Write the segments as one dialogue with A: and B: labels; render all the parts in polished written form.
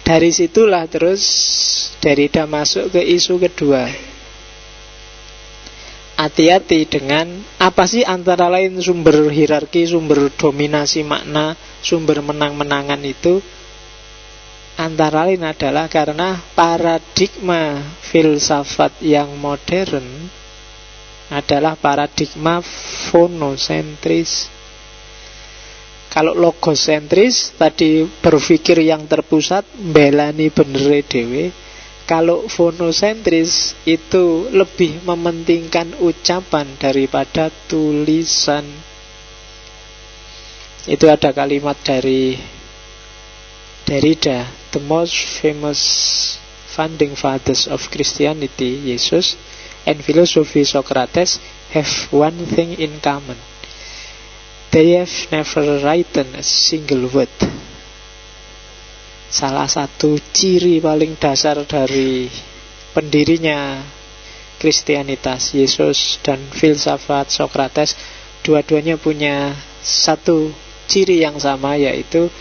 A: Dari situlah terus Derrida masuk ke isu kedua. Hati-hati dengan apa sih antara lain sumber hierarki, sumber dominasi makna, sumber menang-menangan itu. Antara lain adalah karena paradigma filsafat yang modern adalah paradigma fonosentris. Kalau logosentris tadi berpikir yang terpusat, mbelani benere dhewe. Kalau fonosentris itu lebih mementingkan ucapan daripada tulisan. Itu ada kalimat dari Derrida, the most famous founding fathers of Christianity, Yesus, and philosophy Socrates have one thing in common. They have never written a single word. Salah satu ciri paling dasar dari pendirinya Kristianitas, Yesus dan filsafat Socrates, dua-duanya punya satu ciri yang sama, yaitu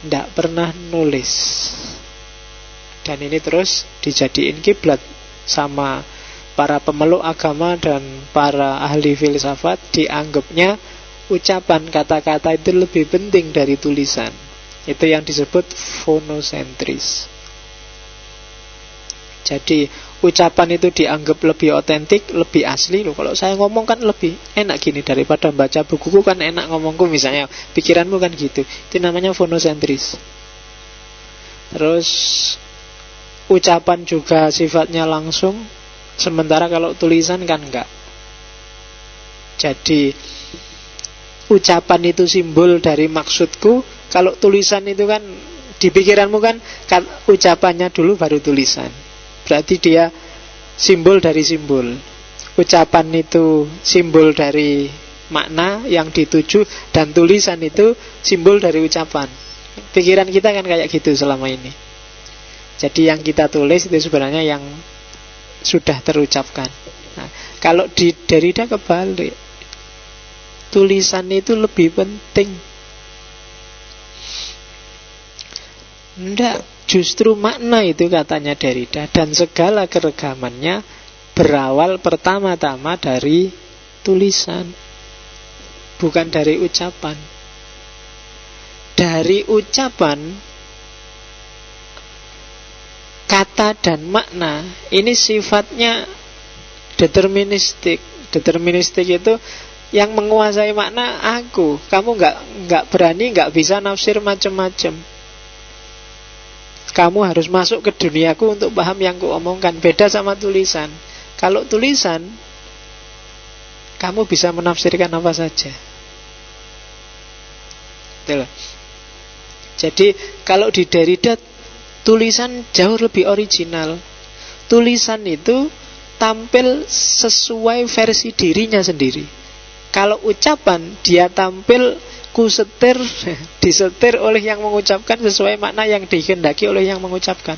A: tidak pernah nulis. Dan ini terus dijadiin kiblat sama para pemeluk agama dan para ahli filsafat. Dianggapnya ucapan kata-kata itu lebih penting dari tulisan. Itu yang disebut fonosentris. Jadi ucapan itu dianggap lebih otentik, lebih asli loh. Kalau saya ngomong kan lebih enak gini daripada baca bukuku, kan enak ngomongku misalnya. Pikiranmu kan gitu. Itu namanya fonosentris. Terus ucapan juga sifatnya langsung, sementara kalau tulisan kan enggak. Jadi ucapan itu simbol dari maksudku. Kalau tulisan itu kan di pikiranmu kan ucapannya dulu baru tulisan. Berarti dia simbol dari simbol. Ucapan itu simbol dari makna yang dituju, dan tulisan itu simbol dari ucapan. Pikiran kita kan kayak gitu selama ini. Jadi yang kita tulis itu sebenarnya yang sudah terucapkan. Nah, kalau di Derrida kebalik, tulisan itu lebih penting. Tidak, justru makna itu katanya Derrida, dan segala keregamannya berawal pertama-tama dari tulisan, bukan dari ucapan. Dari ucapan, kata dan makna ini sifatnya deterministik. Deterministik itu yang menguasai makna aku. Kamu nggak berani, nggak bisa nafsir macam-macam. Kamu harus masuk ke duniaku untuk paham yang kuomongkan. Beda sama tulisan. Kalau tulisan, kamu bisa menafsirkan apa saja. Betul. Jadi kalau di Derrida, tulisan jauh lebih original. Tulisan itu tampil sesuai versi dirinya sendiri. Kalau ucapan, dia tampil kusetir, disetir oleh yang mengucapkan sesuai makna yang dikehendaki oleh yang mengucapkan.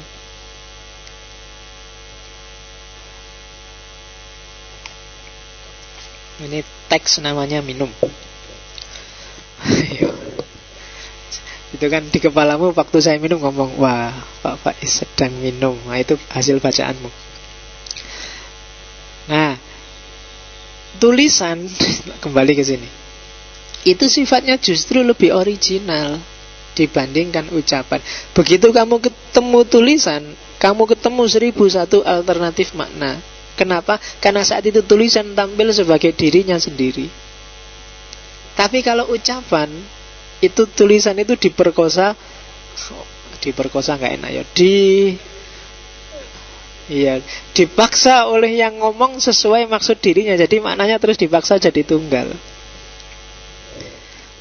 A: Ini teks namanya minum. Itu kan di kepalamu waktu saya minum ngomong, wah Pak Faiz sedang minum. Nah, itu hasil bacaanmu. Nah, tulisan kembali ke sini. Itu sifatnya justru lebih original dibandingkan ucapan. Begitu kamu ketemu tulisan, kamu ketemu 1001 alternatif makna. Kenapa? Karena saat itu tulisan tampil sebagai dirinya sendiri. Tapi kalau ucapan, itu tulisan itu diperkosa nggak enak ya, dipaksa oleh yang ngomong sesuai maksud dirinya. Jadi maknanya terus dipaksa jadi tunggal.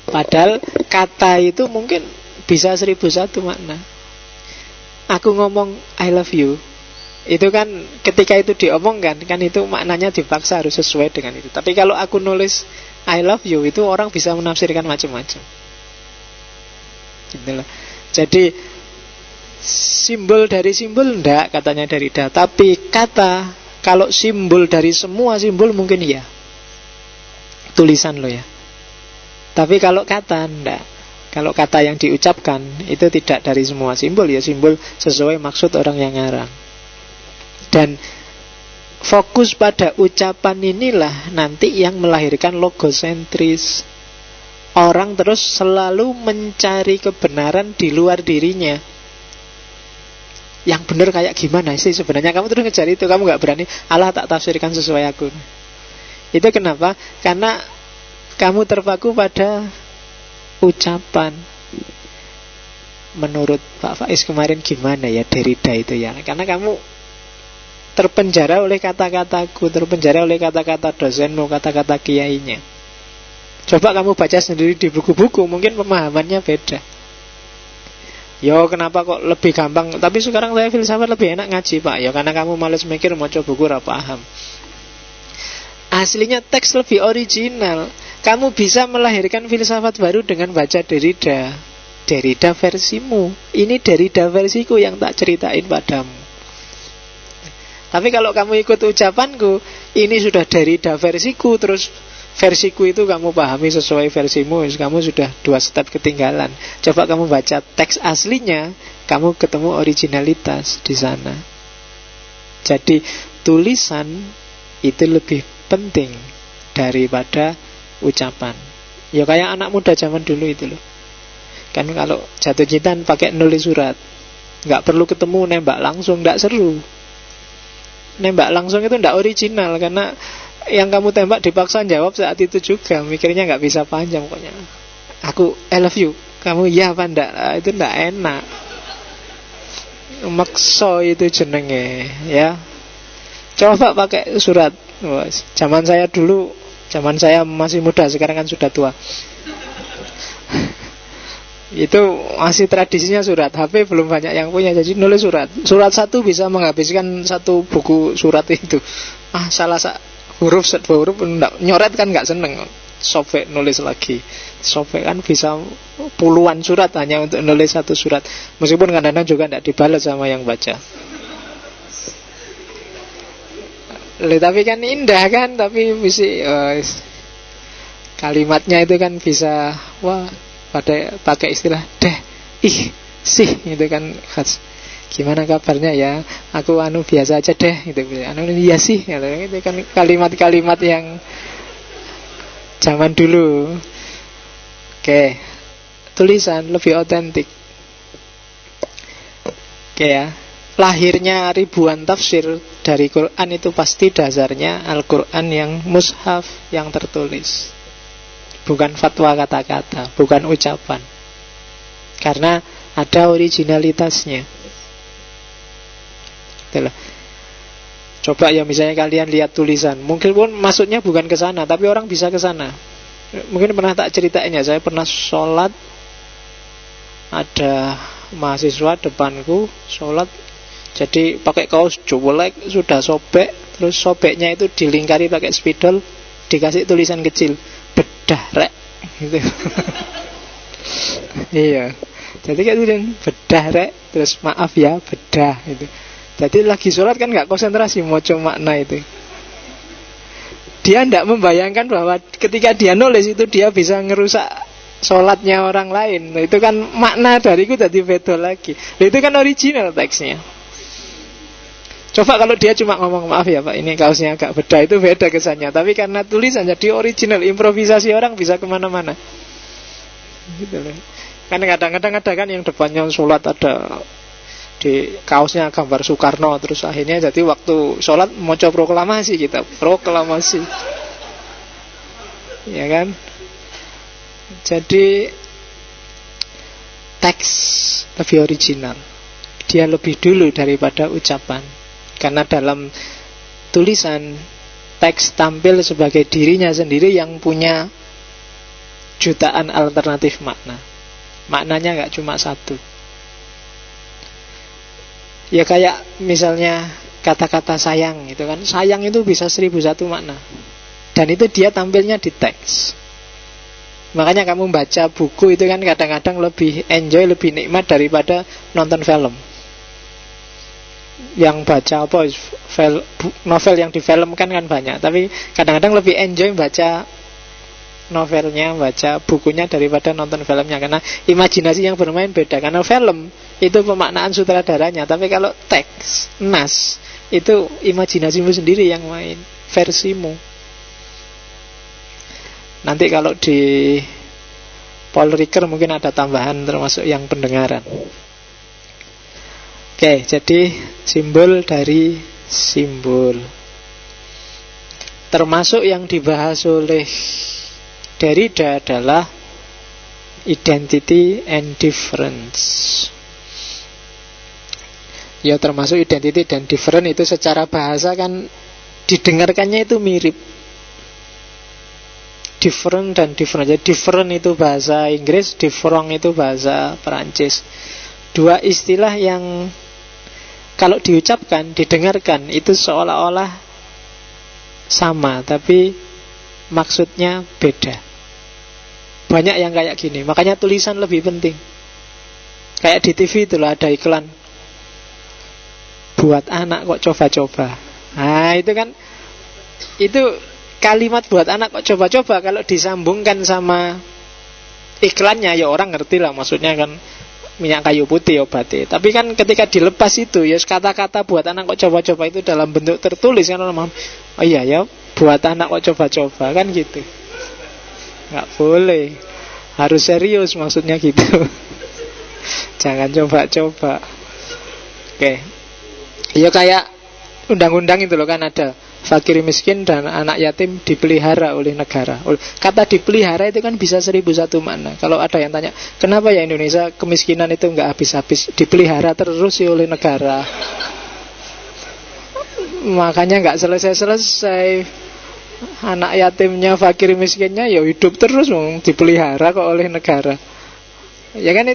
A: Padahal kata itu mungkin bisa 1001 makna. Aku ngomong I love you, itu kan ketika itu diomongkan, kan itu maknanya dipaksa harus sesuai dengan itu. Tapi kalau aku nulis I love you, itu orang bisa menafsirkan macam-macam. Gitulah. Jadi simbol dari simbol enggak, katanya Derrida. Tapi kata, kalau simbol dari semua simbol mungkin iya. Tulisan lo ya. Tapi kalau kata enggak. Kalau kata yang diucapkan itu tidak dari semua simbol, ya simbol sesuai maksud orang yang ngarang. Dan fokus pada ucapan inilah nanti yang melahirkan logosentris. Orang terus selalu mencari kebenaran di luar dirinya. Yang benar kayak gimana sih sebenarnya? Kamu terus ngejar itu, kamu gak berani Allah tak tafsirkan sesuai aku. Itu kenapa? Karena kamu terpaku pada ucapan. Menurut Pak Faiz kemarin gimana ya Derrida itu ya? Karena kamu terpenjara oleh kata-kataku, terpenjara oleh kata-kata dosenmu, kata-kata kiainya. Coba kamu baca sendiri di buku-buku, mungkin pemahamannya beda. Yo kenapa kok lebih gampang? Tapi sekarang saya filsafat lebih enak ngaji Pak. Ya karena kamu males mikir, mau coba buku ora paham. Aslinya teks lebih original. Kamu bisa melahirkan filsafat baru dengan baca Derrida. Derrida versimu. Ini Derrida versiku yang tak ceritain padamu. Tapi kalau kamu ikut ucapanku, ini sudah Derrida versiku, terus versiku itu kamu pahami sesuai versimu, kamu sudah 2 step ketinggalan. Coba kamu baca teks aslinya, kamu ketemu originalitas di sana. Jadi tulisan itu lebih penting daripada ucapan. Ya kayak anak muda zaman dulu itu loh. Kan kalau jatuh cinta pakai nulis surat, nggak perlu ketemu, nembak langsung, nggak seru. Nembak langsung itu nggak original, karena yang kamu tembak dipaksa jawab saat itu juga, mikirnya nggak bisa panjang pokoknya. Aku I love you, kamu ya apa enggak? Itu enggak enak. Makso itu jenenge, ya. Coba pakai surat. Zaman saya dulu, zaman saya masih muda, sekarang kan sudah tua. Itu masih tradisinya surat. HP belum banyak yang punya, jadi nulis surat. Surat satu bisa menghabiskan 1 buku surat itu. Salah huruf, 2 huruf nyoret kan nggak seneng. Sobek nulis lagi. Sobek kan bisa puluhan surat hanya untuk nulis 1 surat. Meskipun kadang-kadang juga nggak dibalas sama yang baca. Tapi kan indah kan. Tapi bisa kalimatnya itu kan bisa pakai istilah deh, ih, sih, itu kan khas. Gimana kabarnya ya? Aku biasa aja deh, gitu. Iya sih, gitu. Itu kan kalimat-kalimat yang zaman dulu. Oke, tulisan lebih otentik. Oke ya. Lahirnya ribuan tafsir dari Quran itu pasti dasarnya Al-Quran yang mushaf, yang tertulis. Bukan fatwa kata-kata, bukan ucapan. Karena ada originalitasnya. Itulah. Coba ya misalnya kalian lihat tulisan, mungkin pun maksudnya bukan ke sana, tapi orang bisa ke sana. Mungkin pernah tak ceritain ya, saya pernah sholat, ada mahasiswa depanku sholat, jadi pakai kaos jolek, sudah sobek, terus sobeknya itu dilingkari pakai spidol, dikasih tulisan kecil, bedah rek, gitu. Iya, jadi kayak gitu, bedah rek, terus maaf ya bedah, gitu. Jadi lagi sholat kan gak konsentrasi moco makna itu. Dia tidak membayangkan bahwa ketika dia nulis itu dia bisa ngerusak sholatnya orang lain. Itu kan makna dariku jadi beda lagi. Itu kan original teksnya. Coba kalau dia cuma ngomong maaf ya Pak, ini kaosnya agak beda, itu beda kesannya. Tapi karena tulisan jadi original, improvisasi orang bisa kemana-mana. Gitu loh. Kan kadang-kadang ada kan yang depannya sholat ada di kaosnya gambar Soekarno, terus akhirnya jadi waktu sholat mau coba proklamasi, kita proklamasi, ya kan. Jadi teks lebih original, dia lebih dulu daripada ucapan. Karena dalam tulisan, teks tampil sebagai dirinya sendiri yang punya jutaan alternatif makna. Maknanya gak cuma satu. Ya kayak misalnya kata-kata sayang itu kan, sayang itu bisa 1001 makna. Dan itu dia tampilnya di teks. Makanya kamu baca buku itu kan kadang-kadang lebih enjoy, lebih nikmat daripada nonton film. Yang baca novel yang difilmkan kan banyak, tapi kadang-kadang lebih enjoy baca novelnya, baca bukunya daripada nonton filmnya. Karena imajinasi yang bermain beda. Karena film itu pemaknaan sutradaranya, tapi kalau teks, nas, itu imajinasimu sendiri yang main, versimu. Nanti kalau di Paul Ricoeur mungkin ada tambahan termasuk yang pendengaran. Oke, jadi simbol dari simbol. Termasuk yang dibahas oleh Derrida adalah identity and difference. Ya termasuk identity dan different itu secara bahasa kan didengarkannya itu mirip. Different dan different. Jadi different itu bahasa Inggris, different itu bahasa Perancis. Dua istilah yang kalau diucapkan, didengarkan itu seolah-olah sama, tapi maksudnya beda. Banyak yang kayak gini. Makanya tulisan lebih penting. Kayak di TV itu loh, ada iklan buat anak kok coba-coba. Nah itu kan, itu kalimat buat anak kok coba-coba kalau disambungkan sama iklannya ya orang ngerti lah, maksudnya kan minyak kayu putih obatnya. Tapi kan ketika dilepas itu ya kata-kata buat anak kok coba-coba itu dalam bentuk tertulis kan orang, oh iya ya buat anak kok coba-coba kan gitu. Nggak boleh, harus serius maksudnya gitu. Jangan coba-coba. Oke. Ya kayak undang-undang itu loh kan ada fakir miskin dan anak yatim dipelihara oleh negara. Kata dipelihara itu kan bisa 1001 makna. Kalau ada yang tanya, kenapa ya Indonesia kemiskinan itu nggak habis-habis, dipelihara terus ya oleh negara. Makanya nggak selesai-selesai. Anak yatimnya, fakir miskinnya ya hidup terus, dipelihara kok oleh negara. Ya kan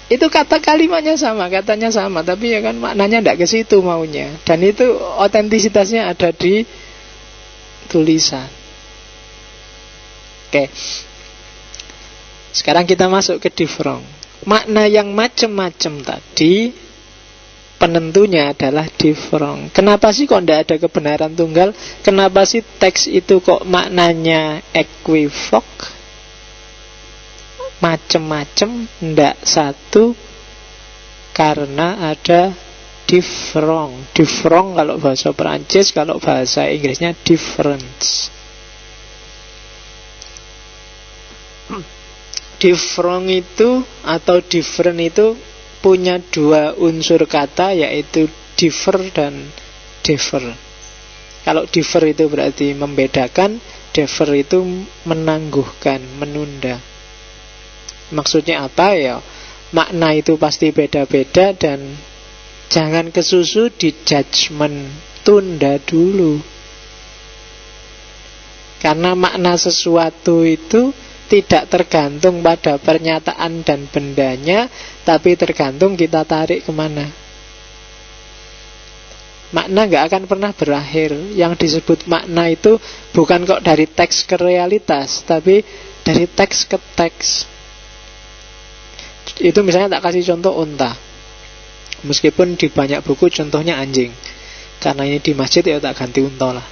A: itu kata kalimatnya sama, katanya sama, tapi ya kan maknanya tidak ke situ maunya. Dan itu otentisitasnya ada di tulisan. Oke. Sekarang kita masuk ke different. Makna yang macam-macam tadi penentunya adalah different. Kenapa sih kok tidak ada kebenaran tunggal? Kenapa sih teks itu kok maknanya equivoque? Macem-macem, ndak satu, karena ada different. Different kalau bahasa Perancis, kalau bahasa Inggrisnya difference. Different itu atau different itu punya dua unsur kata, yaitu differ dan defer. Kalau differ itu berarti membedakan, defer itu menangguhkan, menunda. Maksudnya apa ya? Makna itu pasti beda-beda dan jangan kesusu di judgment, tunda dulu. Karena makna sesuatu itu tidak tergantung pada pernyataan dan bendanya, tapi tergantung kita tarik kemana. Makna gak akan pernah berakhir. Yang disebut makna itu bukan kok dari teks ke realitas, tapi dari teks ke teks. Itu misalnya tak kasih contoh unta. Meskipun di banyak buku contohnya anjing, karena ini di masjid ya tak ganti unta lah.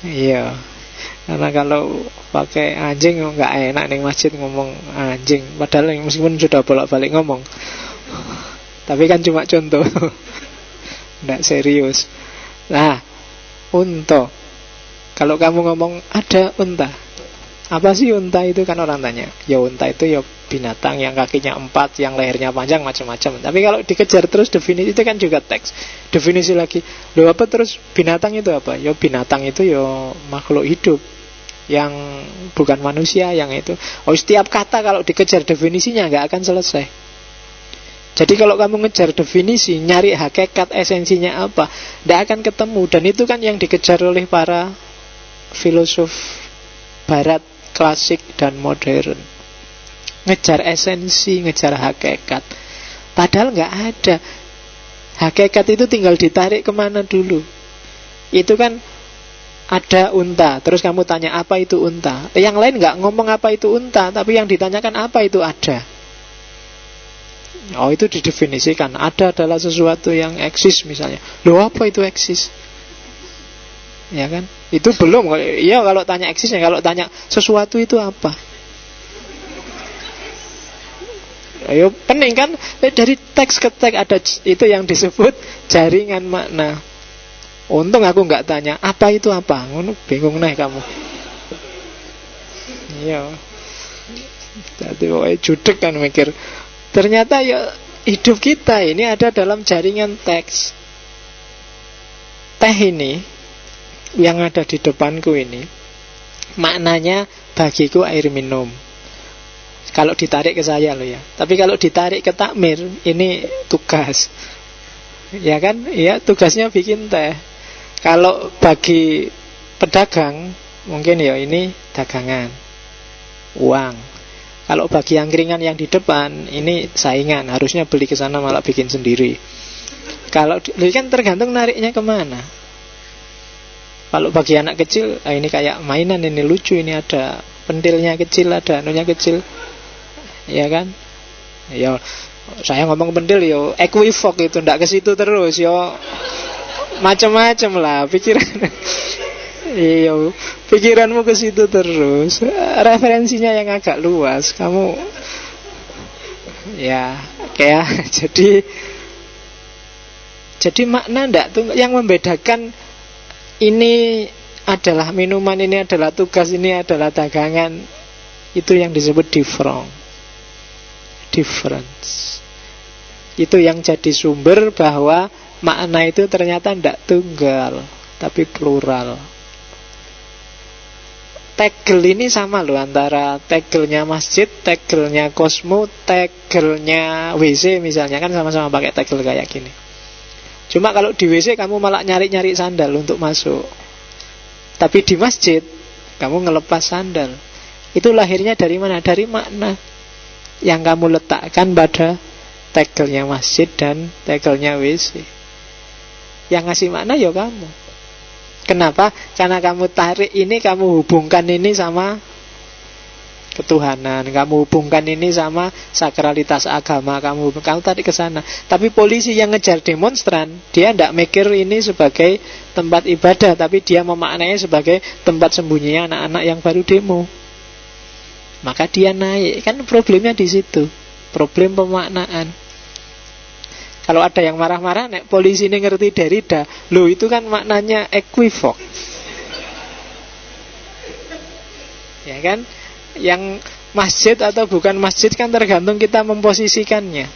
A: Iya. Karena kalau pakai anjing nggak enak nih masjid ngomong anjing. Padahal meskipun sudah bolak-balik ngomong, tapi kan cuma contoh, nggak serius. Nah, unta. Kalau kamu ngomong ada unta, apa sih unta itu? Kan orang tanya, ya unta itu ya binatang yang kakinya 4, yang lehernya panjang, macam-macam. Tapi kalau dikejar terus definisi itu kan juga teks. Definisi lagi, loh apa terus binatang itu apa? Ya binatang itu ya makhluk hidup yang bukan manusia, yang itu. Oh, setiap kata kalau dikejar definisinya nggak akan selesai. Jadi kalau kamu ngejar definisi, nyari hakikat esensinya apa, nggak akan ketemu. Dan itu kan yang dikejar oleh para filosof Barat klasik dan modern. Ngejar esensi, ngejar hakikat. Padahal nggak ada. Hakikat itu tinggal ditarik kemana dulu. Itu kan ada unta, terus kamu tanya apa itu unta. Yang lain nggak ngomong apa itu unta, tapi yang ditanyakan apa itu ada. Oh, itu didefinisikan. Ada adalah sesuatu yang eksis misalnya. Loh, apa itu eksis? Ya kan? Itu belum. Iya kalau tanya eksisnya, kalau tanya sesuatu itu apa? Ayo pening kan, dari teks ke teks ada itu yang disebut jaringan makna. Untung aku nggak tanya apa itu apa, ngono bingung nih kamu. Iya. Jadi pokoknya judek kan mikir. Ternyata ya hidup kita ini ada dalam jaringan teks. Teh ini yang ada di depanku ini maknanya bagiku air minum. Kalau ditarik ke saya loh ya. Tapi kalau ditarik ke takmir, ini tugas. Ya kan? Ya tugasnya bikin teh. Kalau bagi pedagang, mungkin ya ini dagangan, uang. Kalau bagi angkringan yang di depan, ini saingan. Harusnya beli ke sana malah bikin sendiri. Kalau kan tergantung nariknya kemana. Kalau bagi anak kecil, ini kayak mainan, ini lucu, ini ada pentilnya kecil, ada anunya kecil. Ya kan? Ya saya ngomong pentil yo equivoc itu ndak ke situ terus yo macam-macam lah pikiran. Iya, pikiranmu ke situ terus. Referensinya yang agak luas. Kamu ya kayak jadi makna ndak tuh yang membedakan ini adalah minuman, ini adalah tugas, ini adalah dagangan. Itu yang disebut difference. Itu yang jadi sumber bahwa makna itu ternyata tidak tunggal, tapi plural. Tegel ini sama loh, antara tegelnya masjid, tegelnya Cosmo, tegelnya WC misalnya, kan sama-sama pakai tegel kayak gini. Cuma kalau di WC kamu malah nyari-nyari sandal untuk masuk, tapi di masjid kamu ngelepas sandal. Itu lahirnya dari mana? Dari makna yang kamu letakkan pada tegelnya masjid dan tegelnya WC. Yang ngasih makna ya kamu. Kenapa? Karena kamu tarik ini, kamu hubungkan ini sama ketuhanan, kamu hubungkan ini sama sakralitas agama, kamu tarik ke sana. Tapi polisi yang ngejar demonstran, dia tidak mikir ini sebagai tempat ibadah, tapi dia memaknainya sebagai tempat sembunyinya anak-anak yang baru demo. Maka dia naik. Kan problemnya di situ, problem pemaknaan. Kalau ada yang marah-marah, nek polisi ini ngerti Derrida, loh itu kan maknanya equivoc. Ya kan? Yang masjid atau bukan masjid kan tergantung kita memposisikannya.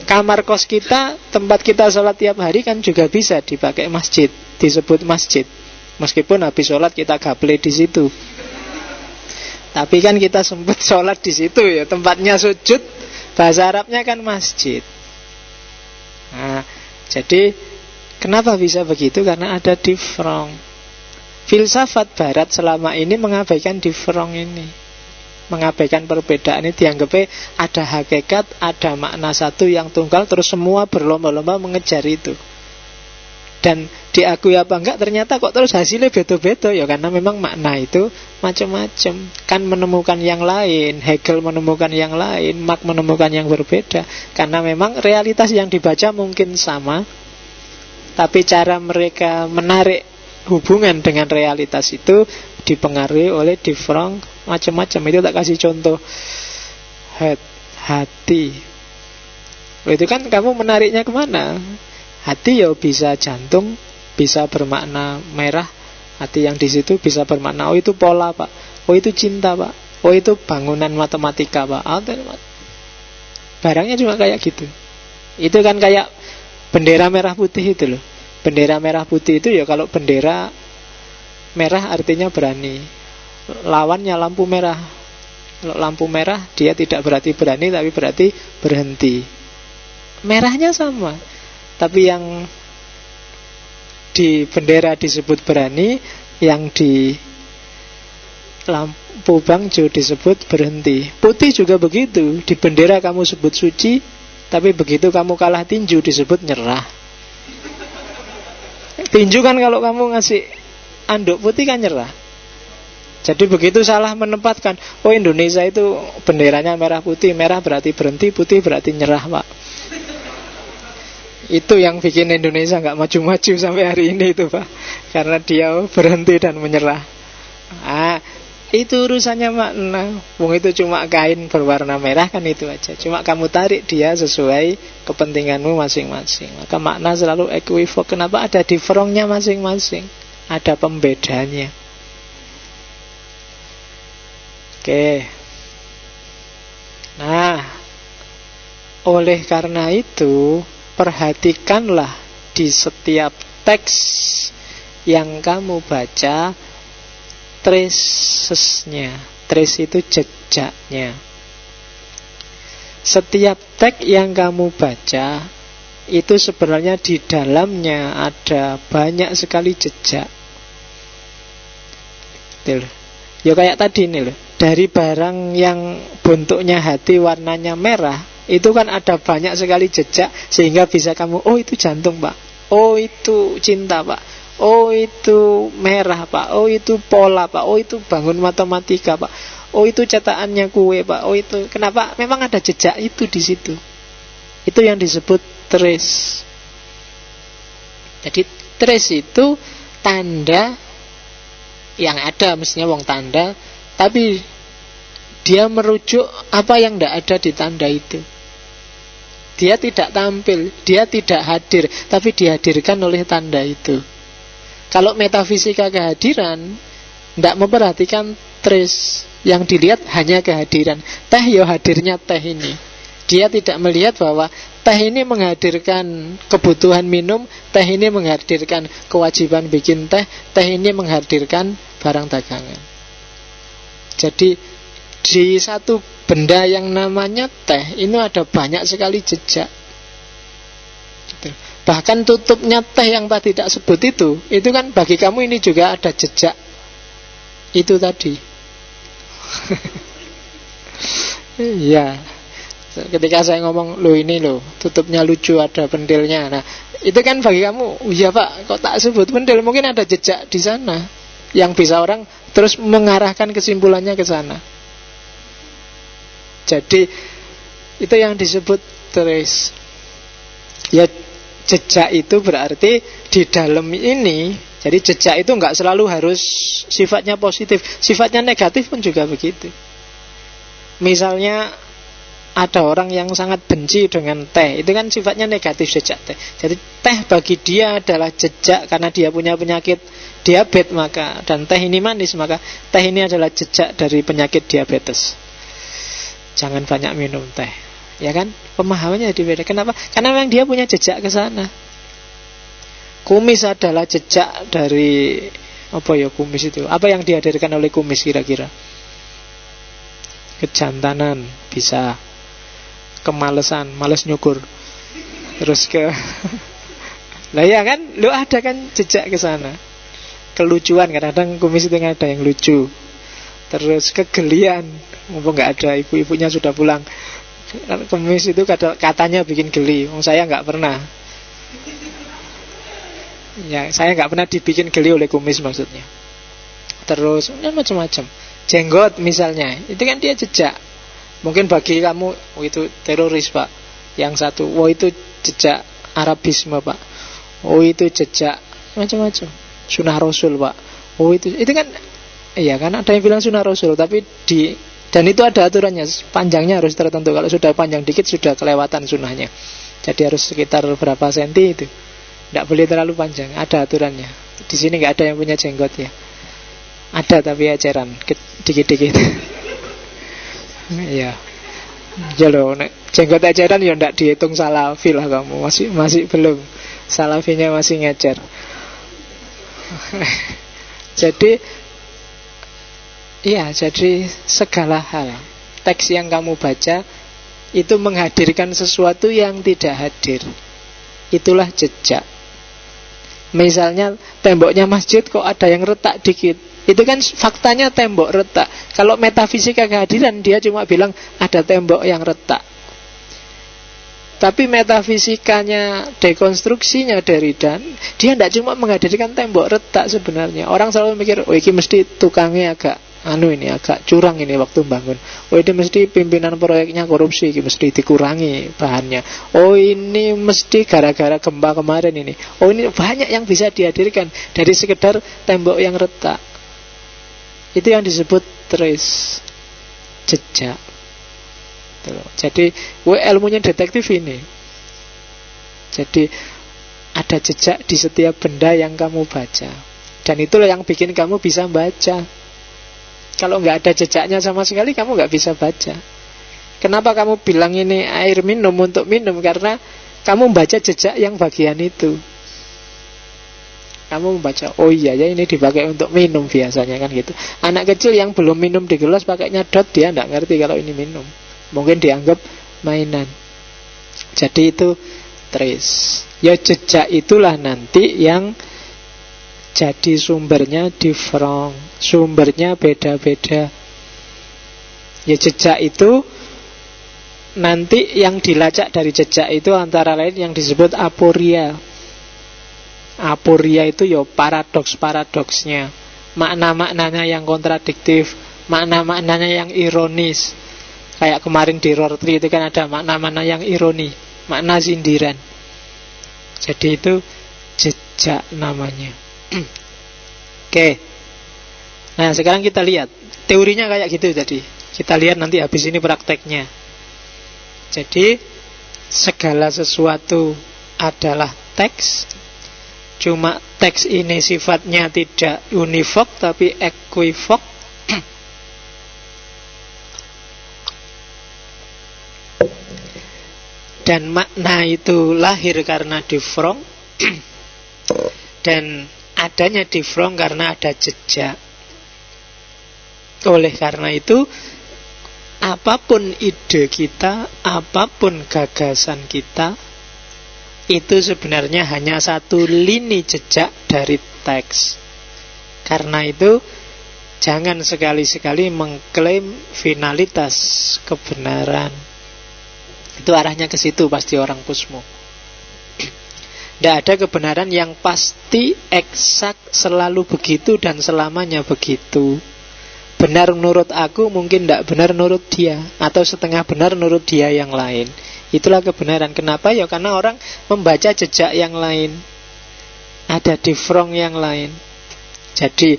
A: Kamar kos kita, tempat kita sholat tiap hari kan juga bisa dipakai masjid, disebut masjid. Meskipun habis sholat kita gaple di situ. Tapi kan kita sempat sholat di situ ya, tempatnya sujud, bahasa Arabnya kan masjid. Nah, jadi kenapa bisa begitu? Karena ada different. Filsafat Barat selama ini mengabaikan different ini, mengabaikan perbedaan ini, dianggapnya ada hakikat, ada makna satu yang tunggal, terus semua berlomba-lomba mengejar itu. Dan diakui apa enggak, ternyata kok terus hasilnya beda-beda. Ya karena memang makna itu macam-macam. Kan menemukan yang lain, Hegel menemukan yang lain, Marx menemukan yang berbeda. Karena memang realitas yang dibaca mungkin sama, tapi cara mereka menarik hubungan dengan realitas itu dipengaruhi oleh different macam-macam. Itu tak kasih contoh hati. Itu kan kamu menariknya kemana? Hati ya bisa jantung, bisa bermakna merah. Hati yang di situ bisa bermakna, oh itu pola pak, oh itu cinta pak, oh itu bangunan matematika pak. Barangnya cuma kayak gitu. Itu kan kayak bendera merah putih itu loh. Bendera merah putih itu ya, kalau bendera merah artinya berani, lawannya lampu merah. Kalau lampu merah dia tidak berarti berani, tapi berarti berhenti. Merahnya sama, tapi yang di bendera disebut berani, yang di lampu bangjo disebut berhenti. Putih juga begitu, di bendera kamu sebut suci, tapi begitu kamu kalah tinju disebut nyerah. Tinju kan kalau kamu ngasih anduk putih kan nyerah. Jadi begitu salah menempatkan, oh Indonesia itu benderanya merah putih, merah berarti berhenti, putih berarti nyerah pak. Itu yang bikin Indonesia nggak maju-maju sampai hari ini itu Pak. Karena dia berhenti dan menyerah. Itu urusannya makna. Wong itu cuma kain berwarna merah kan itu aja. Cuma kamu tarik dia sesuai kepentinganmu masing-masing. Maka makna selalu equivok. Kenapa? Ada differongnya masing-masing. Ada pembedanya. Oke. Nah, oleh karena itu, perhatikanlah di setiap teks yang kamu baca tracesnya. Trace itu jejaknya. Setiap teks yang kamu baca itu sebenarnya di dalamnya ada banyak sekali jejak. Ya kayak tadi nih loh. Dari barang yang bentuknya hati warnanya merah, itu kan ada banyak sekali jejak. Sehingga bisa kamu, oh itu jantung Pak, oh itu cinta Pak, oh itu merah Pak, oh itu pola Pak, oh itu bangun matematika Pak, oh itu cetakannya kue Pak, oh itu. Kenapa? Memang ada jejak itu di situ. Itu yang disebut trace. Jadi trace itu tanda yang ada, mestinya wong tanda, tapi dia merujuk apa yang tidak ada di tanda itu. Dia tidak tampil, dia tidak hadir, tapi dihadirkan oleh tanda itu. Kalau metafisika kehadiran, tidak memperhatikan trace. Yang dilihat hanya kehadiran. Teh ya hadirnya teh ini. Dia tidak melihat bahwa teh ini menghadirkan kebutuhan minum, teh ini menghadirkan kewajiban bikin teh, teh ini menghadirkan barang dagangan. Jadi di satu benda yang namanya teh ini ada banyak sekali jejak. Bahkan tutupnya teh yang tadi tidak sebut itu kan bagi kamu ini juga ada jejak itu tadi. Ya, ketika saya ngomong lo ini lo tutupnya lucu ada pentilnya, nah itu kan bagi kamu, ya Pak, kok tak sebut pentil, mungkin ada jejak di sana yang bisa orang terus mengarahkan kesimpulannya ke sana. Jadi itu yang disebut trace. Ya jejak itu berarti di dalam ini. Jadi jejak itu enggak selalu harus sifatnya positif. Sifatnya negatif pun juga begitu. Misalnya ada orang yang sangat benci dengan teh, itu kan sifatnya negatif jejak teh. Jadi teh bagi dia adalah jejak karena dia punya penyakit diabetes maka, dan teh ini manis maka teh ini adalah jejak dari penyakit diabetes. Jangan banyak minum teh, ya kan? Pemahamannya beda. Kenapa? Karena memang dia punya jejak ke sana. Kumis adalah jejak dari apa ya kumis itu? Apa yang dihadirkan oleh kumis kira-kira? Kejantanan, bisa kemalesan, males nyukur. Terus ke lah ya kan? Lu ada kan jejak ke sana. Kelucuan, kadang-kadang kumis itu ada yang lucu. Terus kegelian, mumpung nggak ada ibu-ibunya sudah pulang. Kumis itu katanya bikin geli. Saya nggak pernah. Ya, saya nggak pernah dibikin geli oleh kumis maksudnya. Terus macam-macam. Jenggot misalnya, itu kan dia jejak. Mungkin bagi kamu, oh itu teroris Pak. Yang satu, oh itu jejak Arabisme Pak. Oh itu jejak macam-macam. Sunnah Rasul Pak. Oh itu kan. Iya kan ada yang bilang sunnah Rasul, tapi dan itu ada aturannya, panjangnya harus tertentu. Kalau sudah panjang dikit sudah kelewatan sunnahnya. Jadi harus sekitar berapa senti itu. Tidak boleh terlalu panjang, ada aturannya. Di sini nggak ada yang punya jenggot ya. Ada tapi eceran, dikit-dikit. Iya. Ya loh, jenggot eceran ya tidak dihitung salafi lah kamu. Masih belum. Salafinya masih ngecer. Jadi iya, jadi segala hal teks yang kamu baca itu menghadirkan sesuatu yang tidak hadir. Itulah jejak. Misalnya temboknya masjid kok ada yang retak dikit, itu kan faktanya tembok retak. Kalau metafisika kehadiran dia cuma bilang ada tembok yang retak. Tapi metafisikanya, dekonstruksinya Derrida, dia tidak cuma menghadirkan tembok retak sebenarnya. Orang selalu mikir, oh ini mesti tukangnya agak ini agak curang ini waktu bangun. Oh ini mesti pimpinan proyeknya korupsi, ini mesti dikurangi bahannya. Oh ini mesti gara-gara gempa kemarin ini. Oh ini banyak yang bisa dihadirkan dari sekedar tembok yang retak. Itu yang disebut trace, jejak. Jadi ilmunya detektif ini. Jadi ada jejak di setiap benda yang kamu baca. Dan itulah yang bikin kamu bisa baca. Kalau nggak ada jejaknya sama sekali, kamu nggak bisa baca. Kenapa kamu bilang ini air minum untuk minum? Karena kamu membaca jejak yang bagian itu. Kamu membaca, oh iya ya ini dipakai untuk minum biasanya kan gitu. Anak kecil yang belum minum di gelas pakainya dot, dia nggak ngerti kalau ini minum. Mungkin dianggap mainan. Jadi itu trace. Ya jejak itulah nanti yang jadi sumbernya different. Sumbernya beda-beda. Ya jejak itu nanti yang dilacak dari jejak itu antara lain yang disebut aporia. Aporia itu ya paradoks-paradoksnya, makna-maknanya yang kontradiktif, makna-maknanya yang ironis. Kayak kemarin di Rortri itu kan ada makna-makna yang ironi, makna sindiran. Jadi itu jejak namanya. Oke. Nah sekarang kita lihat teorinya kayak gitu tadi. Kita lihat nanti habis ini prakteknya. Jadi segala sesuatu adalah teks. Cuma teks ini sifatnya tidak univok tapi equivok. Dan makna itu lahir karena difrong. Dan adanya difrong karena ada jejak. Oleh karena itu, apapun ide kita, apapun gagasan kita, itu sebenarnya hanya satu lini jejak dari teks. Karena itu, jangan sekali-sekali mengklaim finalitas kebenaran. Itu arahnya ke situ pasti orang pusmu. Tidak ada kebenaran yang pasti, eksak, selalu begitu dan selamanya begitu. Benar menurut aku mungkin tidak benar menurut dia, atau setengah benar menurut dia yang lain. Itulah kebenaran. Kenapa? Ya karena orang membaca jejak yang lain, ada difrong yang lain. Jadi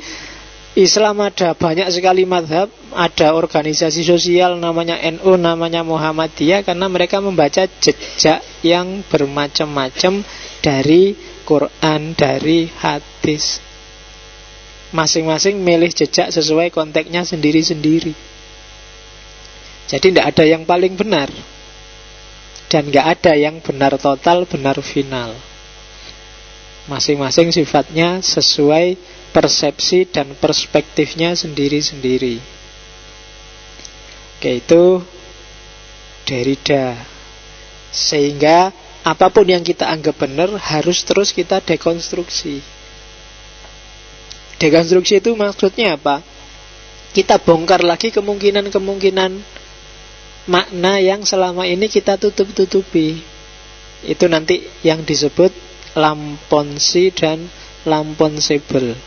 A: Islam ada banyak sekali madhab, ada organisasi sosial namanya NU, namanya Muhammadiyah, karena mereka membaca jejak yang bermacam-macam dari Quran, dari hadis. Masing-masing milih jejak sesuai konteksnya sendiri-sendiri. Jadi tidak ada yang paling benar, dan tidak ada yang benar total, benar final. Masing-masing sifatnya sesuai persepsi dan perspektifnya sendiri-sendiri. Oke, itu Derrida. Sehingga apapun yang kita anggap benar harus terus kita dekonstruksi. Dekonstruksi itu maksudnya apa? Kita bongkar lagi kemungkinan-kemungkinan makna yang selama ini kita tutup-tutupi. Itu nanti yang disebut lamponsi dan lamponsable.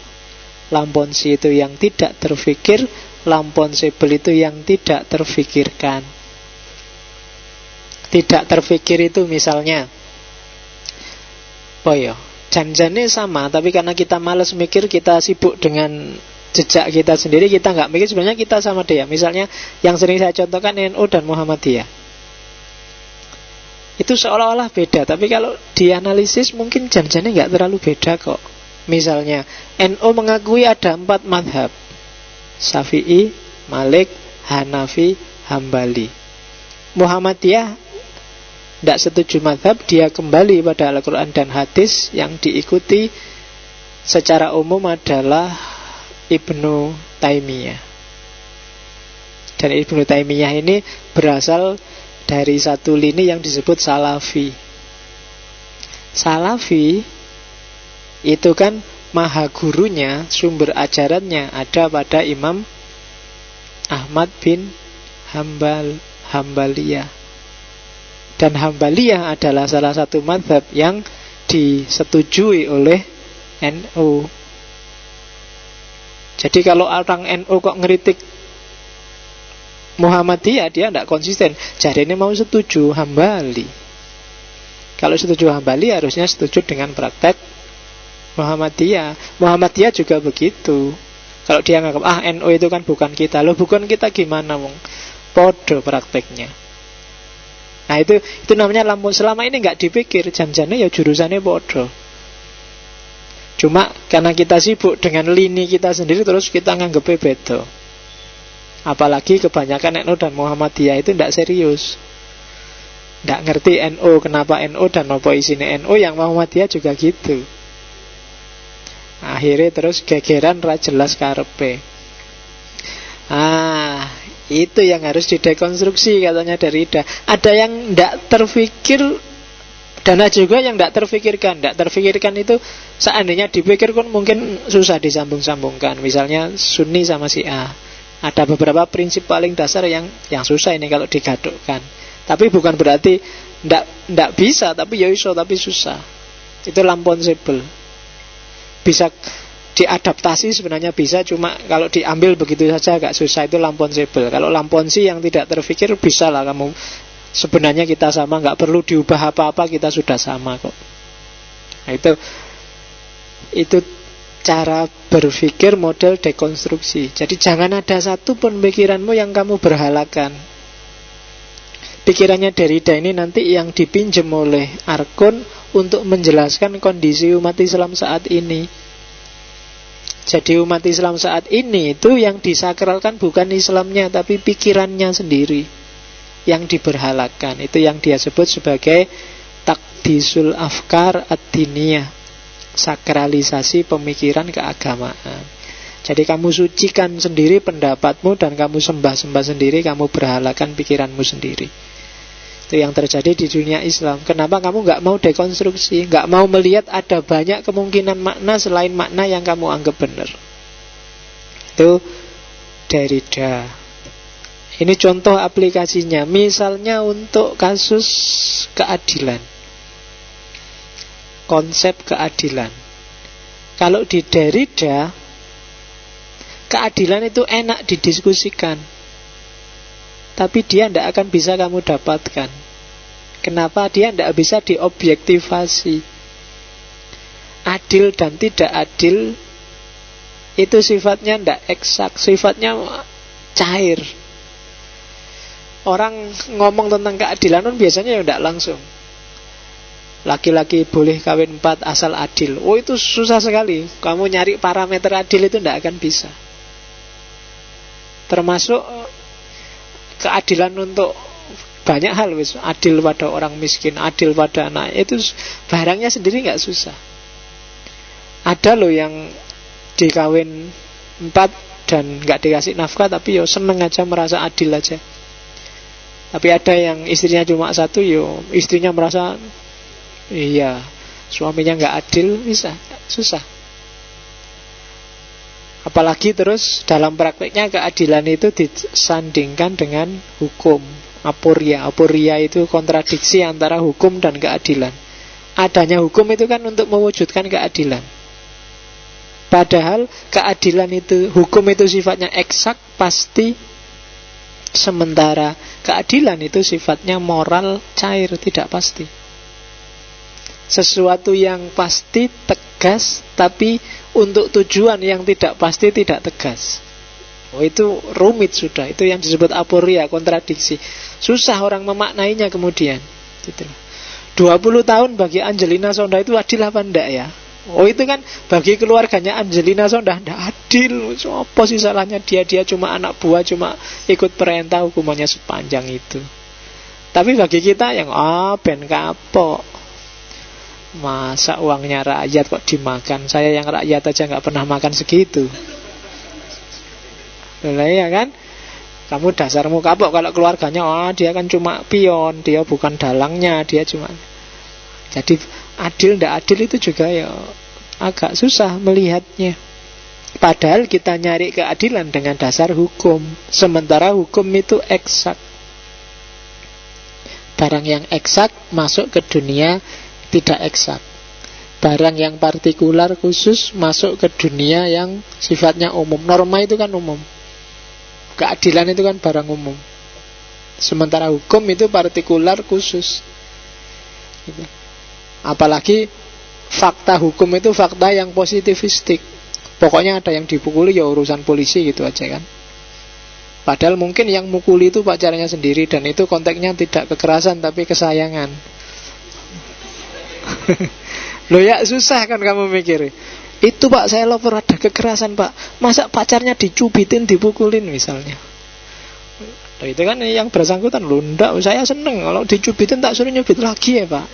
A: Lamponsi itu yang tidak terfikir, lamponsable itu yang tidak terfikirkan. Tidak terfikir itu misalnya, oh ya, janjinya sama, tapi karena kita malas mikir, kita sibuk dengan jejak kita sendiri, kita nggak mikir sebenarnya kita sama dia. Misalnya yang sering saya contohkan NU dan Muhammadiyah, itu seolah-olah beda, tapi kalau dianalisis mungkin janjinya nggak terlalu beda kok. Misalnya NU mengakui ada 4 madhab, Syafi'i, Malik, Hanafi, Hambali. Muhammadiyah tidak setuju madhab, dia kembali pada Al-Quran dan hadis. Yang diikuti secara umum adalah Ibnu Taimiyah. Dan Ibnu Taimiyah ini berasal dari satu lini yang disebut Salafi. Salafi itu kan maha gurunya, sumber ajarannya ada pada Imam Ahmad bin Hambaliyah. Dan Hambaliyah adalah salah satu mazhab yang disetujui oleh NU. Jadi kalau orang NU kok ngeritik Muhammadiyah, dia tidak konsisten. Jadi ini mau setuju Hambali. Kalau setuju Hambali harusnya setuju dengan praktek Muhammadiyah. Muhammadiyah juga begitu. Kalau dia nganggap NU itu kan bukan kita. Loh bukan kita gimana wong? Podo prakteknya. Nah itu namanya lampun. Selama ini nggak dipikir, jan-jane ya jurusannya podo. Cuma karena kita sibuk dengan lini kita sendiri, terus kita nganggepnya beda. Apalagi kebanyakan NU dan Muhammadiyah itu tidak serius, tidak ngerti NU, kenapa NU dan apa isinya NU. Yang Muhammadiyah juga gitu. Akhirnya terus gegeran ra jelas karepe. Itu yang harus didekonstruksi katanya Derrida. Ada yang tidak terfikir, dan ada juga yang tidak terfikirkan. Tidak terfikirkan itu seandainya dipikir kan mungkin susah disambung-sambungkan. Misalnya Sunni sama Syiah. Ada beberapa prinsip paling dasar yang susah ini kalau digadukkan. Tapi bukan berarti tidak bisa, tapi ya iso, tapi susah. Itu lamponsable. Bisa diadaptasi sebenarnya bisa, cuma kalau diambil begitu saja agak susah. Itu lamponsable. Kalau lamponsi yang tidak terfikir, bisa lah kamu. Sebenarnya kita sama, nggak perlu diubah apa-apa, kita sudah sama kok. Nah, itu cara berpikir model dekonstruksi. Jadi jangan ada satu pun pikiranmu yang kamu berhalakan. Pikirannya Derrida ini nanti yang dipinjam oleh Arkun untuk menjelaskan kondisi umat Islam saat ini. Jadi umat Islam saat ini itu yang disakralkan bukan Islamnya, tapi pikirannya sendiri yang diberhalakan. Itu yang dia sebut sebagai takdisul afkar ad-diniyah, sakralisasi pemikiran keagamaan. Jadi kamu sucikan sendiri pendapatmu dan kamu sembah-sembah sendiri, kamu berhalakan pikiranmu sendiri. Itu yang terjadi di dunia Islam. Kenapa kamu nggak mau dekonstruksi, nggak mau melihat ada banyak kemungkinan makna selain makna yang kamu anggap benar? Itu Derrida. Ini contoh aplikasinya. Misalnya untuk kasus keadilan, konsep keadilan. Kalau di Derrida, keadilan itu enak didiskusikan, tapi dia tidak akan bisa kamu dapatkan. Kenapa? Dia tidak bisa diobjektivasi. Adil dan tidak adil itu sifatnya tidak eksak, sifatnya cair. Orang ngomong tentang keadilan kan biasanya ya tidak langsung. Laki-laki boleh kawin 4 asal adil. Oh itu susah sekali. Kamu nyari parameter adil itu tidak akan bisa. Termasuk keadilan untuk banyak hal, adil pada orang miskin, adil pada anak, itu barangnya sendiri nggak susah. Ada loh yang dikawin 4 dan nggak dikasih nafkah, tapi yo seneng aja, merasa adil aja. Tapi ada yang istrinya cuma 1, yo istrinya merasa iya suaminya nggak adil, bisa susah. Apalagi terus dalam prakteknya keadilan itu disandingkan dengan hukum. Aporia itu kontradiksi antara hukum dan keadilan. Adanya hukum itu kan untuk mewujudkan keadilan. Padahal keadilan itu, hukum itu sifatnya eksak, pasti. Sementara keadilan itu sifatnya moral, cair, tidak pasti. Sesuatu yang pasti, tegas, tapi untuk tujuan yang tidak pasti, tidak tegas. Oh itu rumit sudah. Itu yang disebut aporia, kontradiksi. Susah orang memaknainya kemudian gitu. 20 tahun bagi Angelina Sonda itu adil apa enggak ya? Oh itu kan bagi keluarganya Angelina Sonda enggak adil. Apa sih salahnya dia cuma anak buah, cuma ikut perintah, hukumannya sepanjang itu. Tapi bagi kita yang ben kapok, masa uangnya rakyat kok dimakan. Saya yang rakyat aja gak pernah makan segitu. Nah, ya kan? Kamu dasarmu kapok kalau keluarganya dia kan cuma pion, dia bukan dalangnya, dia cuma. Jadi adil ndak adil itu juga ya agak susah melihatnya. Padahal kita nyari keadilan dengan dasar hukum, sementara hukum itu eksak. Barang yang eksak masuk ke dunia tidak eksak. barang yang partikular khusus masuk ke dunia yang sifatnya umum. Norma itu kan umum, keadilan itu kan barang umum. Sementara hukum itu partikular khusus gitu. Apalagi fakta hukum itu fakta yang positivistik. Pokoknya ada yang dipukuli ya urusan polisi gitu aja kan. Padahal mungkin yang mukuli itu pacarnya sendiri, dan itu konteksnya tidak kekerasan tapi kesayangan. Loh ya susah kan kamu mikir. Itu Pak, saya lapor ada kekerasan Pak. Masa pacarnya dicubitin, dipukulin misalnya. Loh, itu kan yang bersangkutan. Loh enggak, saya seneng kalau dicubitin tak suruh nyubit lagi ya Pak.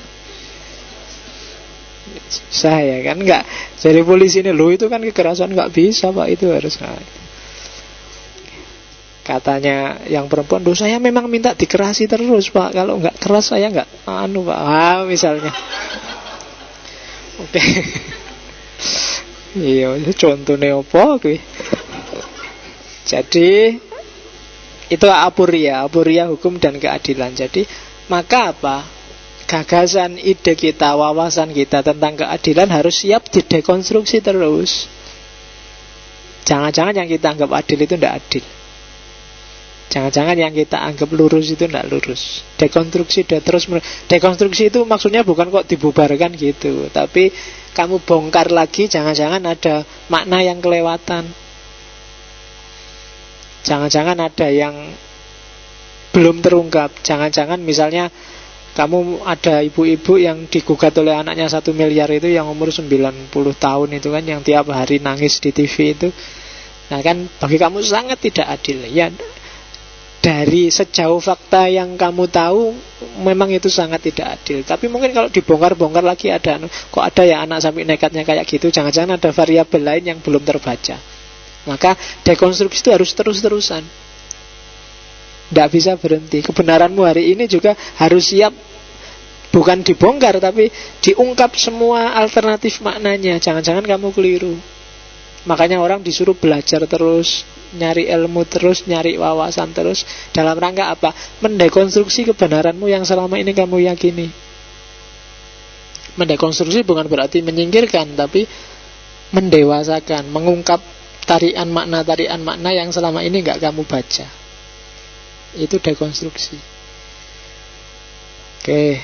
A: Susah ya kan. Enggak, jadi polisi ini loh itu kan kekerasan, enggak bisa Pak, itu harus katanya yang perempuan, loh saya memang minta dikerasi terus Pak, kalau enggak keras saya enggak Pak, misalnya. Oke. Iya, contohnya apa kuwi? Jadi itu apuria hukum dan keadilan. Jadi maka apa? Gagasan, ide kita, wawasan kita tentang keadilan harus siap didekonstruksi terus. Jangan-jangan yang kita anggap adil itu tidak adil. Jangan-jangan yang kita anggap lurus itu tidak lurus. Dekonstruksi dan terus. Dekonstruksi itu maksudnya bukan kok dibubarkan gitu, tapi kamu bongkar lagi, jangan-jangan ada makna yang kelewatan. Jangan-jangan ada yang belum terungkap. Jangan-jangan misalnya kamu ada ibu-ibu yang digugat oleh anaknya 1 miliar itu, yang umur 90 tahun itu kan, yang tiap hari nangis di TV itu. Nah kan bagi kamu sangat tidak adil. Ya, dari sejauh fakta yang kamu tahu memang itu sangat tidak adil. Tapi mungkin kalau dibongkar-bongkar lagi ada, kok ada ya anak sampai nekatnya kayak gitu. Jangan-jangan ada variabel lain yang belum terbaca. Maka dekonstruksi itu harus terus-terusan, tidak bisa berhenti. Kebenaranmu hari ini juga harus siap, bukan dibongkar tapi diungkap semua alternatif maknanya. Jangan-jangan kamu keliru. Makanya orang disuruh belajar terus, nyari ilmu terus, nyari wawasan terus. Dalam rangka apa? Mendekonstruksi kebenaranmu yang selama ini kamu yakini. Mendekonstruksi bukan berarti menyingkirkan, tapi mendewasakan, mengungkap tarian makna yang selama ini gak kamu baca. Itu dekonstruksi. Oke.